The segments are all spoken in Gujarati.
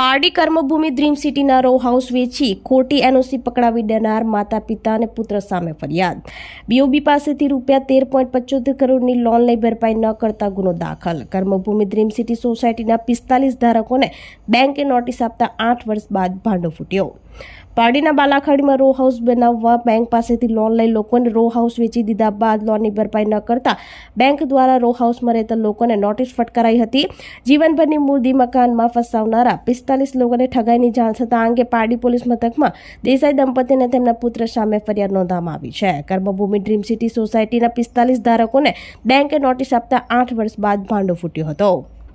પારડી કર્મભૂમિ ડ્રીમ સિટીના રો હાઉસ વેચી ખોટી એનઓસી પકડાવી દેનાર માતા પિતા અને પુત્ર સામે ફરિયાદ. બીઓબી પાસેથી ₹13.75 કરોડની લોન લઈ ભરપાઈ ન કરતા ગુનો દાખલ. કર્મભૂમિ ડ્રીમ સિટી સોસાયટીના 45 ધારકોને બેંકે નોટિસ આપતા 8 વર્ષ બાદ ભાંડો ફૂટ્યો. પારડીના બાલાખાડીમાં રો હાઉસ બનાવવા બેંક પાસેથી લોન લઈ લોકોને રો હાઉસ વેચી દીધા બાદ લોનની ભરપાઈ ન કરતા બેંક દ્વારા રો હાઉસમાં રહેતા લોકોને નોટિસ ફટકારાઈ હતી. જીવનભરની મૂડી મકાનમાં ફસાવનારા 45 લોકોને ઠગાઈની જાણ થતાં આ અંગે પારડી પોલીસ મથકમાં દેસાઈ દંપતી અને તેમના પુત્ર સામે ફરિયાદ નોંધવામાં આવી છે. કર્મભૂમિ ડ્રીમ સિટી સોસાયટીના 45 ધારકોને બેંકે નોટિસ આપતા 8 વર્ષ બાદ ભાંડો ફૂટ્યો હતો.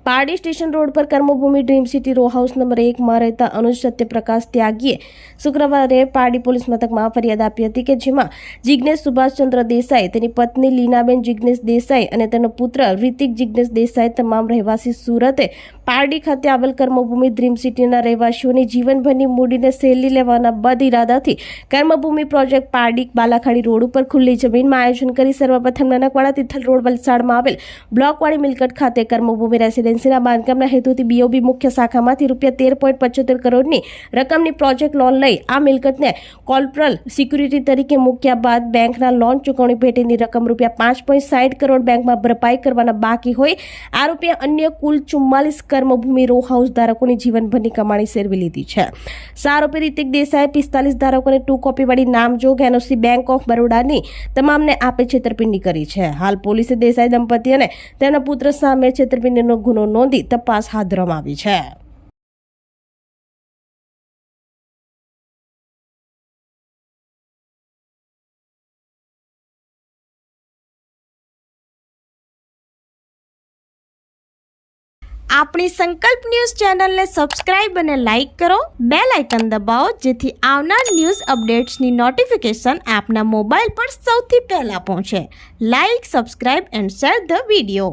પારડી સ્ટેશન રોડ પર Karmabhoomi dream city row house number 1માં રહેતા અનુજ સત્યપ્રકાશ ત્યાગીએ શુક્રવારે પારડી પોલીસ મથકમાં ફરિયાદ આપી હતી કે જેમાં જિગ્નેશ સુભાષચંદ્ર દેસાઈ, તેની પત્ની લીનાબેન જિગ્નેશ દેસાઈ અને તેનો પુત્ર રિતિક જિગ્નેશ દેસાઈ તમામ રહેવાસી સુરતે પારડી ખાતે આવેલ કર્મભૂમિ ડ્રીમ સિટીના રહેવાસીઓની જીવનભરની મૂડીને સહેલી લેવાના બદ ઇરાદાથી કર્મભૂમિ પ્રોજેક્ટ પારડી બાલાખાડી રોડ ઉપર ખુલ્લી જમીનમાં આયોજન કરી સર્વપ્રથમ નાનકવાડા તિથલ રોડ વલસાડમાં આવેલ બ્લોકવાળી મિલકત ખાતે કર્મભૂમિ રેસિડેન્સીના બાંધકામના હેતુથી બીઓબી મુખ્ય શાખામાંથી ₹13.75 કરોડની રકમની પ્રોજેક્ટ લોન લઈ આ મિલકતને કોલપ્રલ સિક્યુરિટી તરીકે મૂક્યા બાદ બેંકના લોન ચૂકવણી પેટીની રકમ ₹5.60 કરોડ બેંકમાં ભરપાઈ કરવાના બાકી હોય આરોપીએ અન્ય કુલ 44 કર્મભૂમિ રો હાઉસ ધારકોની જીવનભરની કમાણી સેરવી લીધી છે. આરોપી રિતિક દેસાઈ 45 ધારકોને 2 કોપીવાળી નામજોગ એનઓસી બેંક ઓફ બરોડાની તમામને આપે છેતરપિંડી કરી છે. હાલ પોલીસે દેસાઈ દંપતી અને તેમના પુત્ર સામે છેતરપિંડીનો ગુનો નોંધી તપાસ હાથ ધરવામાં આવી છે. આપણી સંકલ્પ ન્યૂઝ ચેનલને સબસ્ક્રાઇબ અને લાઇક કરો, બેલ આઇકન દબાવો જેથી આવનાર ન્યૂઝ અપડેટ્સની નોટિફિકેશન આપના મોબાઈલ પર સૌથી પહેલા પહોંચે. Like, subscribe and share the video.